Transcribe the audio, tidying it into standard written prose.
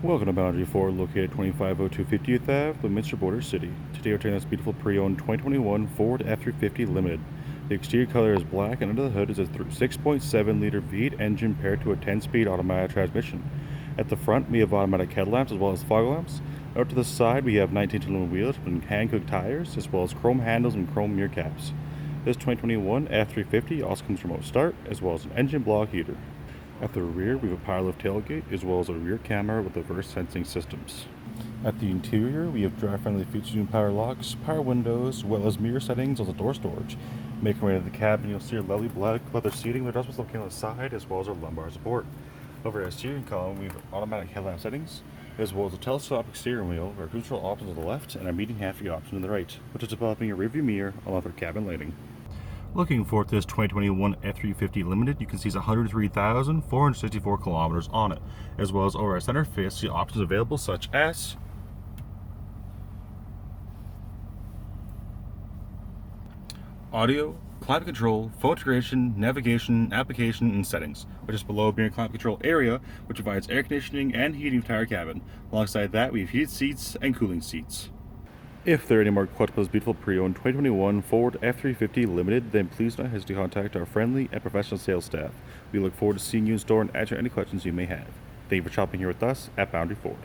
Welcome to Boundary Ford, located at 2502 Ave, Leominster Border City. Today we're taking this beautiful pre-owned 2021 Ford F-350 Limited. The exterior color is black, and under the hood is a 6.7-liter V8 engine paired to a 10-speed automatic transmission. At the front, we have automatic headlamps as well as fog lamps. Out to the side, we have 19-inch aluminum wheels with hand-cooked tires, as well as chrome handles and chrome mirror caps. This 2021 F-350 also comes remote start, as well as an engine block heater. At the rear, we have a power lift tailgate, as well as a rear camera with reverse sensing systems. At the interior, we have driver-friendly features and power locks, power windows, as well as mirror settings as well as door storage. Making our way to the cabin, you'll see our lovely black leather seating with adjustments located on the side, as well as our lumbar support. Over at our steering column, we have automatic headlamp settings, as well as a telescopic steering wheel, our cruise control options on the left, and our median half-view option on the right, which is developing a rearview mirror along with our cabin lighting. Looking forward to this 2021 F-350 Limited, you can see it's 103,464 kilometers on it, as well as over our center face, see options available such as audio, climate control, phone integration, navigation, application, and settings, which is below being a climate control area, which provides air conditioning and heating of the entire cabin. Alongside that, we have heated seats and cooling seats. If there are any more questions about this beautiful pre-owned 2021 Ford F-350 Limited, then please don't hesitate to contact our friendly and professional sales staff. We look forward to seeing you in store and answering any questions you may have. Thank you for shopping here with us at Boundary Ford.